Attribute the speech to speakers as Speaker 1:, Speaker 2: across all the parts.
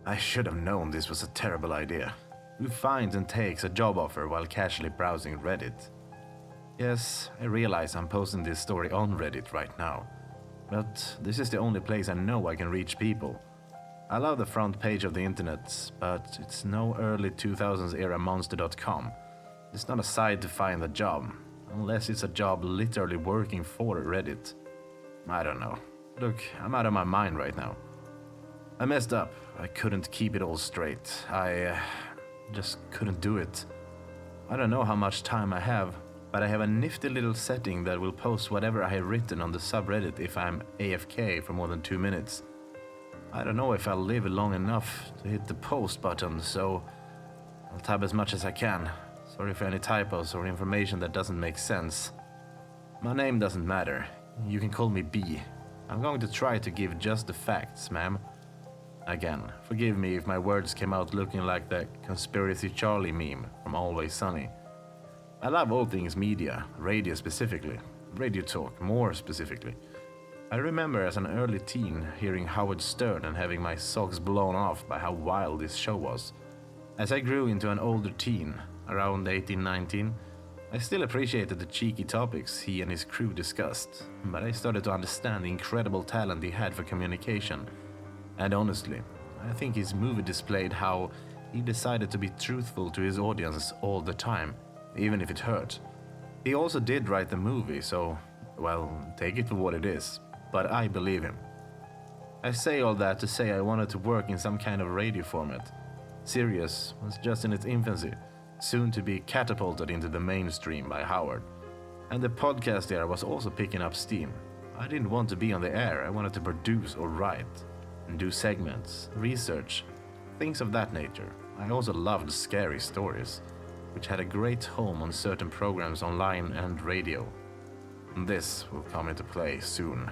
Speaker 1: I should have known this was a terrible idea. Who finds and takes a job offer while casually browsing Reddit? Yes, I realize I'm posting this story on Reddit right now, but this is the only place I know I can reach people. I love the front page of the internet, but it's no early 2000s era monster.com. It's not a site to find a job, unless it's a job literally working for Reddit. I don't know. Look, I'm out of my mind right now. I messed up. I couldn't keep it all straight. I just couldn't do it. I don't know how much time I have, but I have a nifty little setting that will post whatever I have written on the subreddit if I'm AFK for more than 2 minutes. I don't know if I'll live long enough to hit the post button, so I'll type as much as I can. Sorry for any typos or information that doesn't make sense. My name doesn't matter. You can call me B. I'm going to try to give just the facts, ma'am. Again, forgive me if my words came out looking like the Conspiracy Charlie meme from Always Sunny. I love all things media, radio specifically, radio talk more specifically. I remember as an early teen hearing Howard Stern and having my socks blown off by how wild this show was. As I grew into an older teen, around 18-19, I still appreciated the cheeky topics he and his crew discussed, but I started to understand the incredible talent he had for communication. And honestly, I think his movie displayed how he decided to be truthful to his audience all the time, even if it hurt. He also did write the movie, so, well, take it for what it is, but I believe him. I say all that to say I wanted to work in some kind of radio format. Sirius was just in its infancy, soon to be catapulted into the mainstream by Howard. And the podcast era was also picking up steam. I didn't want to be on the air, I wanted to produce or write. And do segments, research, things of that nature. I also loved scary stories, which had a great home on certain programs online and radio. And this will come into play soon.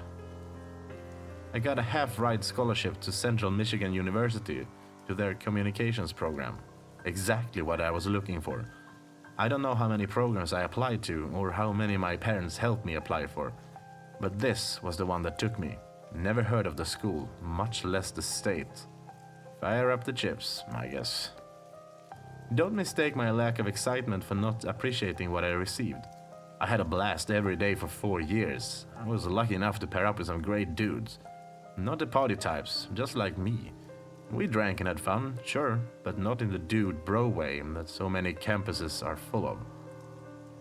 Speaker 1: I got a half-ride scholarship to Central Michigan University to their communications program. Exactly what I was looking for. I don't know how many programs I applied to or how many my parents helped me apply for, but this was the one that took me. Never heard of the school, much less the state. Fire up the chips, I guess. Don't mistake my lack of excitement for not appreciating what I received. I had a blast every day for 4 years. I was lucky enough to pair up with some great dudes. Not the party types, just like me. We drank and had fun, sure, but not in the dude bro way that so many campuses are full of.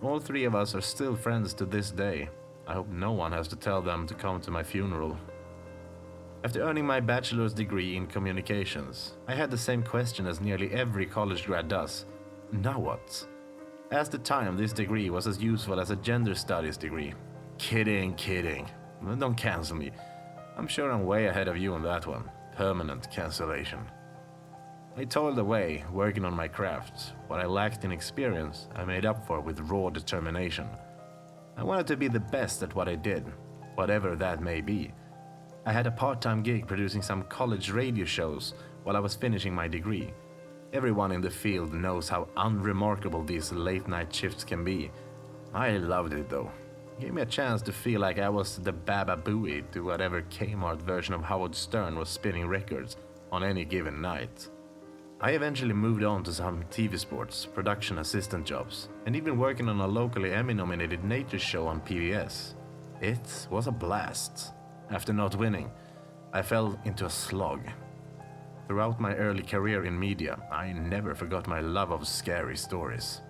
Speaker 1: All 3 of us are still friends to this day. I hope no one has to tell them to come to my funeral. After earning my bachelor's degree in communications, I had the same question as nearly every college grad does. Now what? At the time, this degree was as useful as a gender studies degree. Kidding. Don't cancel me. I'm sure I'm way ahead of you on that one. Permanent cancellation. I toiled away, working on my craft. What I lacked in experience, I made up for with raw determination. I wanted to be the best at what I did, whatever that may be. I had a part-time gig producing some college radio shows while I was finishing my degree. Everyone in the field knows how unremarkable these late-night shifts can be. I loved it though. It gave me a chance to feel like I was the Baba Booey to whatever Kmart version of Howard Stern was spinning records on any given night. I eventually moved on to some TV sports, production assistant jobs, and even working on a locally Emmy-nominated nature show on PBS. It was a blast. After not winning, I fell into a slog. Throughout my early career in media, I never forgot my love of scary stories.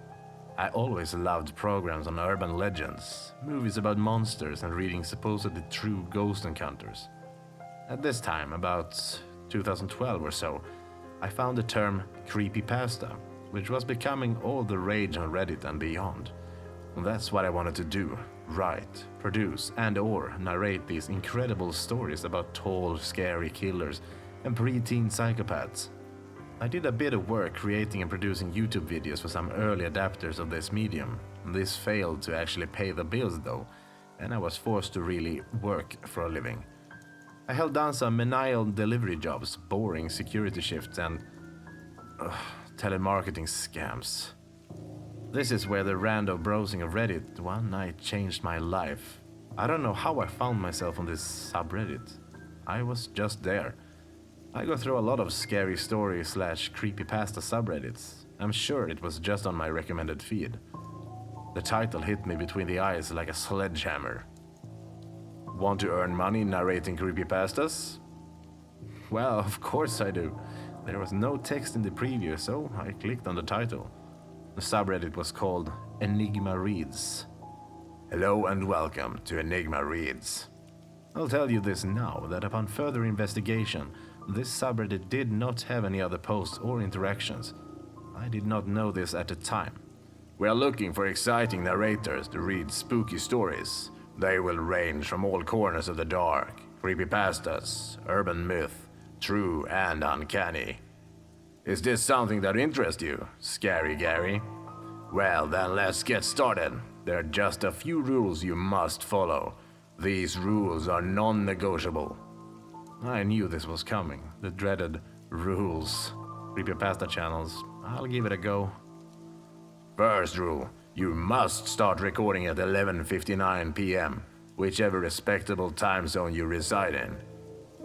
Speaker 1: I always loved programs on urban legends, movies about monsters and reading supposedly true ghost encounters. At this time, about 2012 or so, I found the term CREEPYPASTA, which was becoming all the rage on Reddit and beyond. And that's what I wanted to do. Write, produce, and/or narrate these incredible stories about tall, scary killers and preteen psychopaths. I did a bit of work creating and producing YouTube videos for some early adapters of this medium. This failed to actually pay the bills though, and I was forced to really work for a living. I held down some menial delivery jobs, boring security shifts, and telemarketing scams. This is where the random browsing of Reddit one night changed my life. I don't know how I found myself on this subreddit. I was just there. I go through a lot of scary story / creepypasta subreddits. I'm sure it was just on my recommended feed. The title hit me between the eyes like a sledgehammer. Want to earn money narrating creepypastas? Well, of course I do. There was no text in the preview, so I clicked on the title. The subreddit was called Enigma Reads. Hello and welcome to Enigma Reads. I'll tell you this now, that upon further investigation, this subreddit did not have any other posts or interactions. I did not know this at the time. We are looking for exciting narrators to read spooky stories. They will range from all corners of the dark, creepypastas, urban myth, true and uncanny. Is this something that interests you, Scary Gary? Well, then let's get started. There are just a few rules you must follow. These rules are non-negotiable. I knew this was coming, the dreaded rules. Creepypasta channels, I'll give it a go. First rule, you must start recording at 11:59 p.m., whichever respectable time zone you reside in.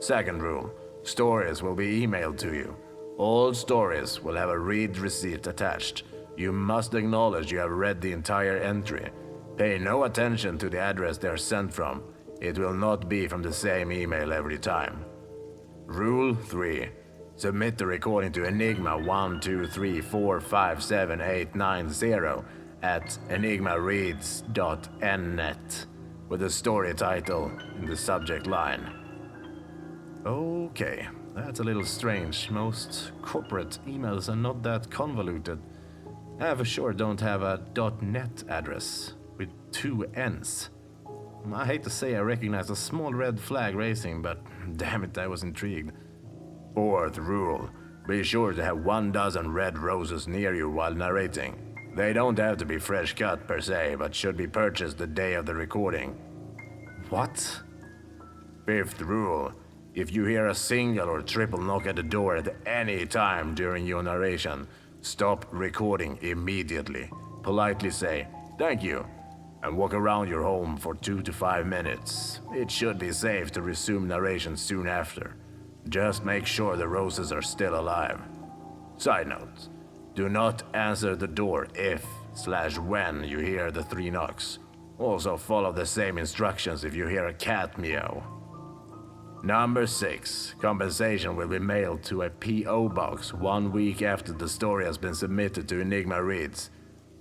Speaker 1: Second rule, stories will be emailed to you. All stories will have a read receipt attached. You must acknowledge you have read the entire entry. Pay no attention to the address they are sent from. It will not be from the same email every time. Rule 3. Submit the recording to enigma123457890 at enigmareads.nnet with the story title in the subject line. Okay, that's a little strange. Most corporate emails are not that convoluted. I for sure don't have a .net address with 2 N's. I hate to say I recognize a small red flag raising, but damn it, I was intrigued. Fourth rule, be sure to have 12 red roses near you while narrating. They don't have to be fresh cut per se, but should be purchased the day of the recording. What? Fifth rule, if you hear a single or triple knock at the door at any time during your narration, stop recording immediately. Politely say, "Thank you," and walk around your home for 2 to 5 minutes. It should be safe to resume narration soon after. Just make sure the roses are still alive. Side note, do not answer the door if/when you hear the 3 knocks. Also follow the same instructions if you hear a cat meow. Number 6, compensation will be mailed to a P.O. box 1 week after the story has been submitted to Enigma Reads.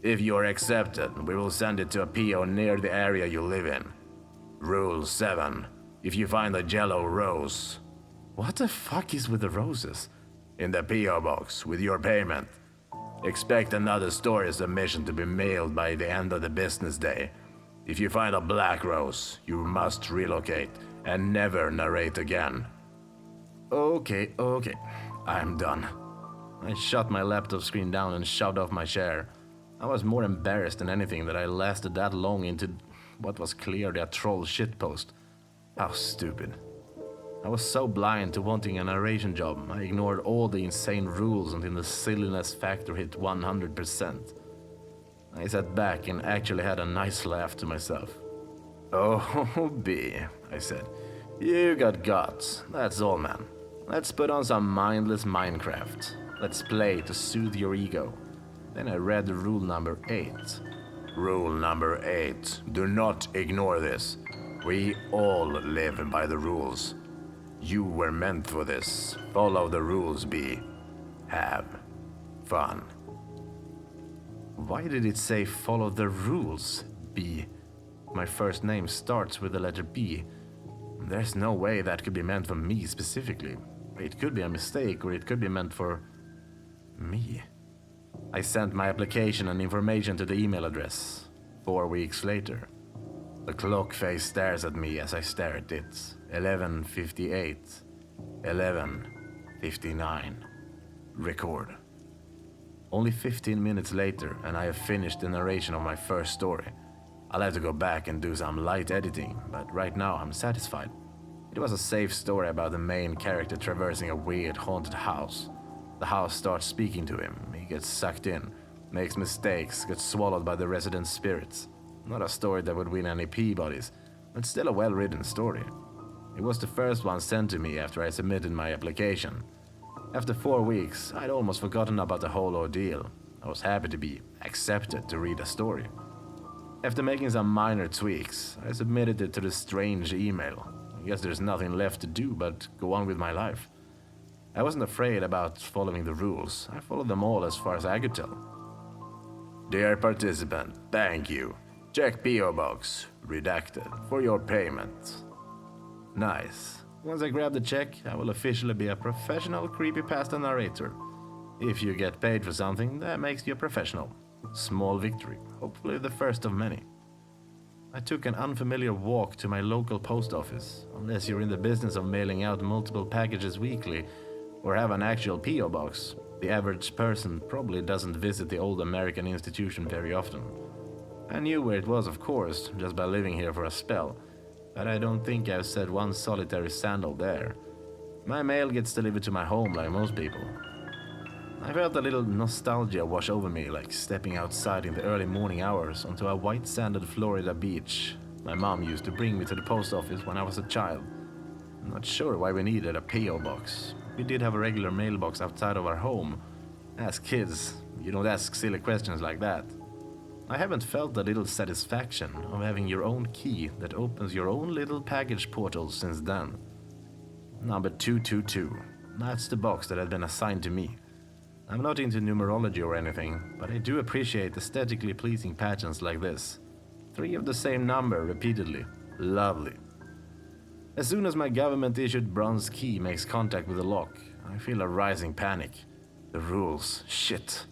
Speaker 1: If you are accepted, we will send it to a P.O. near the area you live in. Rule 7, if you find a yellow rose. What the fuck is with the roses? In the P.O. box with your payment. Expect another story submission to be mailed by the end of the business day. If you find a black rose, you must relocate and never narrate again. Okay, I'm done. I shut my laptop screen down and shoved off my chair. I was more embarrassed than anything that I lasted that long into what was clearly a troll shitpost. How stupid. I was so blind to wanting a narration job, I ignored all the insane rules until the silliness factor hit 100%. I sat back and actually had a nice laugh to myself. "Oh, B," I said. "You got guts, that's all, man. Let's put on some mindless Minecraft. Let's play to soothe your ego." Then I read rule number 8. Rule number 8. Do not ignore this. We all live by the rules. You were meant for this. Follow the rules, B. Have fun. Why did it say follow the rules, B? My first name starts with the letter B. There's no way that could be meant for me specifically. It could be a mistake, or it could be meant for me. I sent my application and information to the email address. 4 weeks later. The clock face stares at me as I stare at it. 11:58. 11:59. Record. Only 15 minutes later, and I have finished the narration of my first story. I'll have to go back and do some light editing, but right now I'm satisfied. It was a safe story about the main character traversing a weird haunted house. The house starts speaking to him, he gets sucked in, makes mistakes, gets swallowed by the resident spirits. Not a story that would win any Peabodys, but still a well-written story. It was the first one sent to me after I submitted my application. After 4 weeks, I'd almost forgotten about the whole ordeal. I was happy to be accepted to read a story. After making some minor tweaks, I submitted it to the strange email. I guess there's nothing left to do but go on with my life. I wasn't afraid about following the rules. I followed them all as far as I could tell. Dear participant, thank you. Check P.O. Box, redacted, for your payment. Nice. Once I grab the check, I will officially be a professional creepypasta narrator. If you get paid for something, that makes you a professional. Small victory, hopefully the first of many. I took an unfamiliar walk to my local post office. Unless you're in the business of mailing out multiple packages weekly or have an actual P.O. box, the average person probably doesn't visit the old American institution very often. I knew where it was, of course, just by living here for a spell, but I don't think I've set one solitary sandal there. My mail gets delivered to my home like most people. I felt a little nostalgia wash over me, like stepping outside in the early morning hours onto a white-sanded Florida beach. My mom used to bring me to the post office when I was a child. I'm not sure why we needed a P.O. box. We did have a regular mailbox outside of our home. As kids, you don't ask silly questions like that. I haven't felt the little satisfaction of having your own key that opens your own little package portal since then. Number 222. That's the box that had been assigned to me. I'm not into numerology or anything, but I do appreciate aesthetically pleasing patterns like this. 3 of the same number repeatedly. Lovely. As soon as my government-issued bronze key makes contact with the lock, I feel a rising panic. The rules. Shit.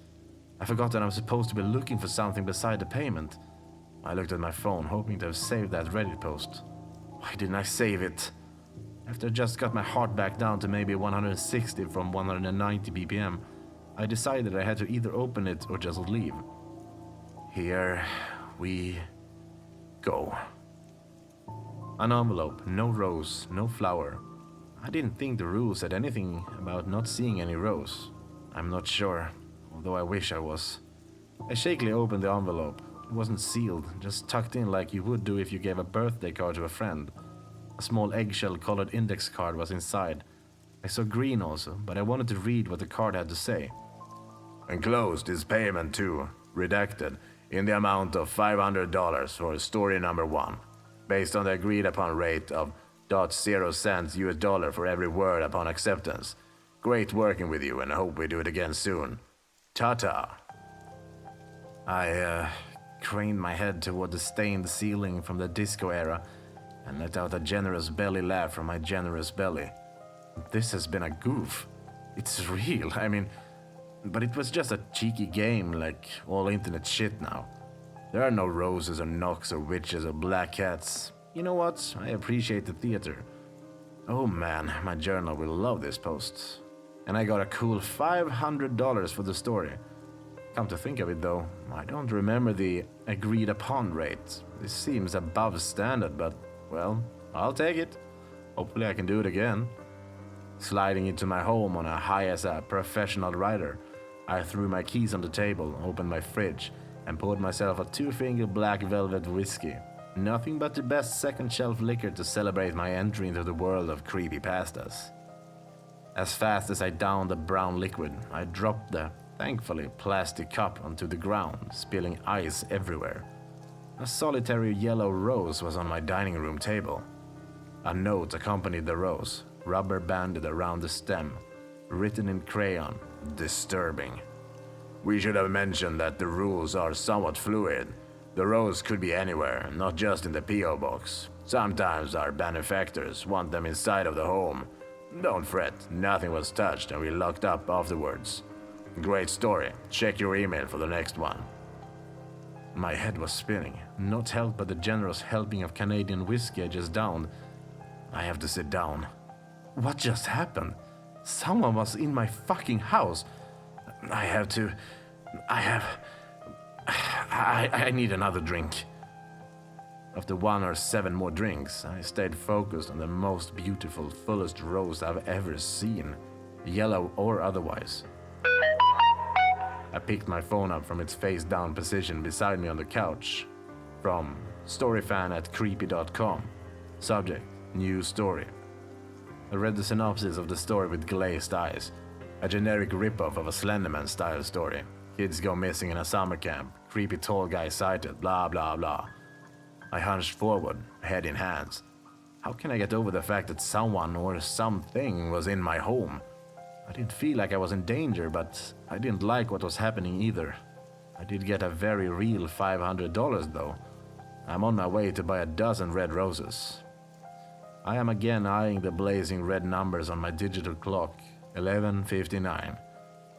Speaker 1: I forgot that I'm supposed to be looking for something beside the payment. I looked at my phone, hoping to have saved that Reddit post. Why didn't I save it? After I just got my heart back down to maybe 160 from 190 BPM, I decided I had to either open it or just leave. Here we go. An envelope, no rose, no flower. I didn't think the rules said anything about not seeing any rose. I'm not sure, although I wish I was. I shakily opened the envelope. It wasn't sealed, just tucked in like you would do if you gave a birthday card to a friend. A small eggshell-colored index card was inside. I saw green also, but I wanted to read what the card had to say. Enclosed is payment to, redacted, in the amount of $500 for story number 1, based on the agreed-upon rate of .0 cents US dollar for every word upon acceptance. Great working with you, and I hope we do it again soon. Ta-ta. I craned my head toward the stained ceiling from the disco era and let out a generous belly laugh from my generous belly. This has been a goof. It's real, I mean, but it was just a cheeky game like all internet shit now. There are no roses or knocks or witches or black cats. You know what? I appreciate the theater. Oh man, my journal will love this post. And I got a cool $500 for the story. Come to think of it though, I don't remember the agreed upon rate. This seems above standard, but well, I'll take it. Hopefully I can do it again. Sliding into my home on a high as a professional writer, I threw my keys on the table, opened my fridge, and poured myself a 2-finger black velvet whiskey. Nothing but the best second shelf liquor to celebrate my entry into the world of creepypastas. As fast as I downed the brown liquid, I dropped the, thankfully, plastic cup onto the ground, spilling ice everywhere. A solitary yellow rose was on my dining room table. A note accompanied the rose, rubber banded around the stem, written in crayon, disturbing. We should have mentioned that the rules are somewhat fluid. The rose could be anywhere, not just in the P.O. box. Sometimes our benefactors want them inside of the home. Don't fret, nothing was touched and we locked up afterwards. Great story. Check your email for the next one. My head was spinning, not helped by the generous helping of Canadian whiskey I just downed. I have to sit down. What just happened? Someone was in my fucking house. I need another drink. After 1 or 7 more drinks, I stayed focused on the most beautiful, fullest rose I've ever seen, yellow or otherwise. I picked my phone up from its face-down position beside me on the couch. From storyfan@creepy.com. Subject: new story. I read the synopsis of the story with glazed eyes. A generic ripoff of a Slenderman-style story. Kids go missing in a summer camp. Creepy tall guy sighted, blah blah blah. I hunched forward, head in hands. How can I get over the fact that someone or something was in my home? I didn't feel like I was in danger, but I didn't like what was happening either. I did get a very real $500 though. I'm on my way to buy a dozen red roses. I am again eyeing the blazing red numbers on my digital clock, 11:59.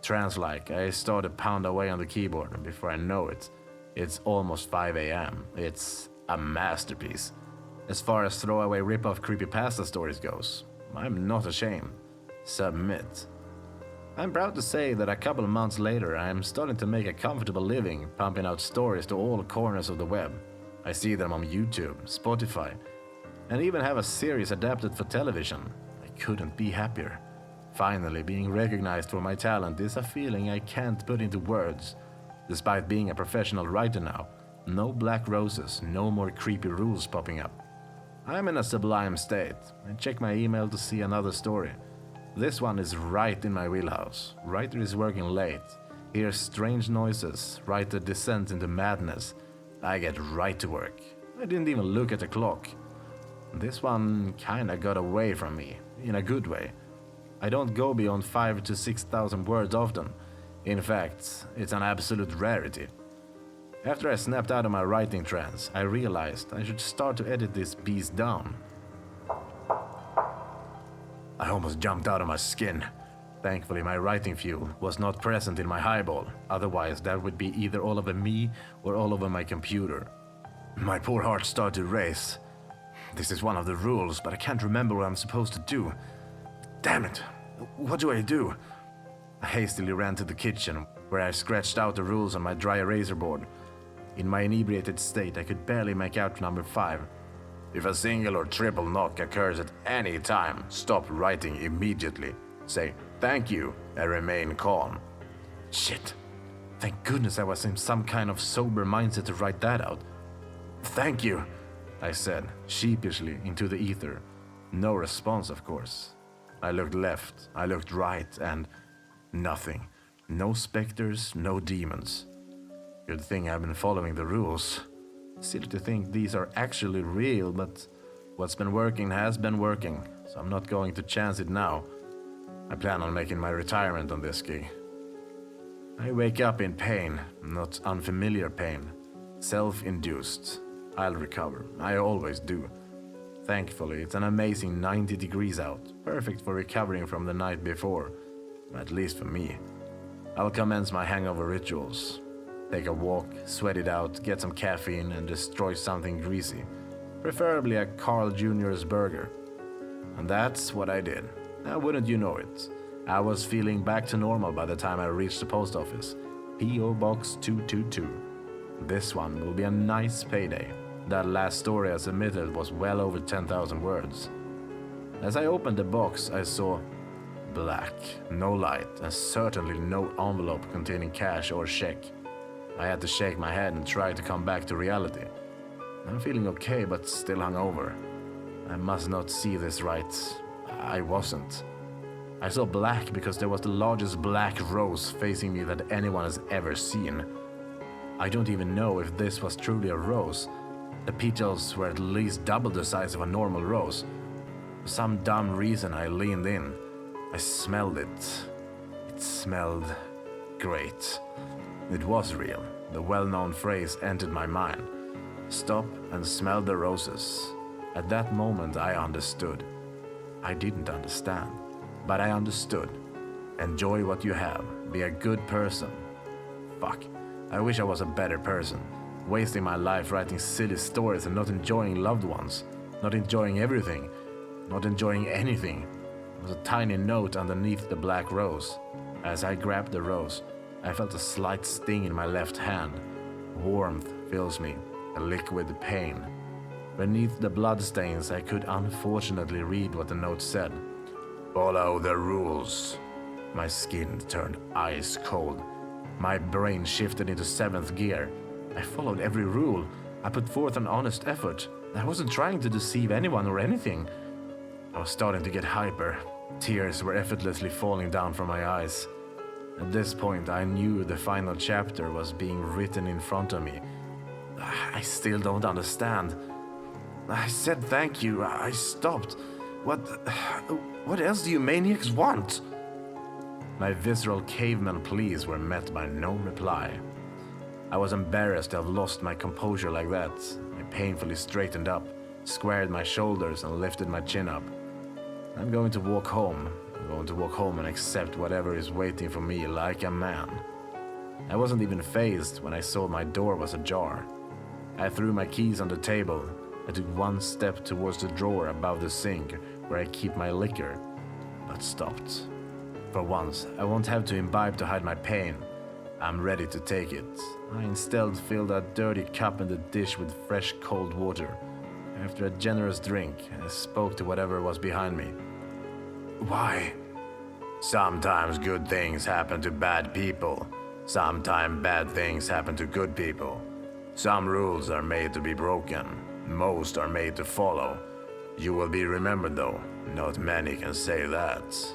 Speaker 1: Trance-like, I start to pound away on the keyboard, and before I know it, it's almost 5 a.m. It's a masterpiece. As far as throwaway rip-off creepypasta stories goes, I'm not ashamed. Submit. I'm proud to say that a couple of months later, I'm starting to make a comfortable living pumping out stories to all corners of the web. I see them on YouTube, Spotify, and even have a series adapted for television. I couldn't be happier. Finally, being recognized for my talent is a feeling I can't put into words. Despite being a professional writer now, no black roses, no more creepy rules popping up. I'm in a sublime state. I check my email to see another story. This one is right in my wheelhouse. Writer is working late. Hears strange noises. Writer descends into madness. I get right to work. I didn't even look at the clock. This one kinda got away from me, in a good way. I don't go beyond 5,000 to 6,000 words often. In fact, it's an absolute rarity. After I snapped out of my writing trance, I realized I should start to edit this piece down. I almost jumped out of my skin. Thankfully, my writing fuel was not present in my highball, otherwise that would be either all over me or all over my computer. My poor heart started to race. This is one of the rules, but I can't remember what I'm supposed to do. Damn it! What do I do? I hastily ran to the kitchen, where I scratched out the rules on my dry eraser board. In my inebriated state, I could barely make out number 5. If a single or triple knock occurs at any time, stop writing immediately. Say, thank you, and remain calm. Shit. Thank goodness I was in some kind of sober mindset to write that out. Thank you, I said, sheepishly into the ether. No response, of course. I looked left, I looked right, and nothing. No specters, no demons. Good thing I've been following the rules. Silly to think these are actually real, but what's been working has been working, so I'm not going to chance it now. I plan on making my retirement on this gig. I wake up in pain, not unfamiliar pain. Self-induced. I'll recover. I always do. Thankfully, it's an amazing 90 degrees out, perfect for recovering from the night before, at least for me. I'll commence my hangover rituals. Take a walk, sweat it out, get some caffeine, and destroy something greasy. Preferably a Carl Jr.'s burger. And that's what I did. Now, wouldn't you know it? I was feeling back to normal by the time I reached the post office. P.O. Box 222. This one will be a nice payday. That last story I submitted was well over 10,000 words. As I opened the box, I saw black, no light, and certainly no envelope containing cash or check. I had to shake my head and try to come back to reality. I'm feeling okay, but still hungover. I must not see this right. I wasn't. I saw black because there was the largest black rose facing me that anyone has ever seen. I don't even know if this was truly a rose. The petals were at least double the size of a normal rose. For some dumb reason, I leaned in. I smelled it. It smelled great. It was real. The well-known phrase entered my mind. Stop and smell the roses. At that moment, I understood. I didn't understand, but I understood. Enjoy what you have. Be a good person. Fuck. I wish I was a better person. Wasting my life writing silly stories and not enjoying loved ones. Not enjoying everything. Not enjoying anything. There was a tiny note underneath the black rose. As I grabbed the rose, I felt a slight sting in my left hand. Warmth fills me, a liquid pain. Beneath the bloodstains, I could unfortunately read what the note said. Follow the rules. My skin turned ice cold. My brain shifted into 7th gear. I followed every rule. I put forth an honest effort. I wasn't trying to deceive anyone or anything. I was starting to get hyper. Tears were effortlessly falling down from my eyes. At this point, I knew the final chapter was being written in front of me. I still don't understand. I said thank you. I stopped. What else do you maniacs want? My visceral caveman pleas were met by no reply. I was embarrassed to have lost my composure like that. I painfully straightened up, squared my shoulders, and lifted my chin up. I'm going to walk home. I'm going to walk home and accept whatever is waiting for me like a man. I wasn't even fazed when I saw my door was ajar. I threw my keys on the table. I took one step towards the drawer above the sink where I keep my liquor, but stopped. For once, I won't have to imbibe to hide my pain. I'm ready to take it. I instead filled a dirty cup in the dish with fresh cold water. After a generous drink, I spoke to whatever was behind me. Why? Sometimes good things happen to bad people. Sometimes bad things happen to good people. Some rules are made to be broken. Most are made to follow. You will be remembered though. Not many can say that.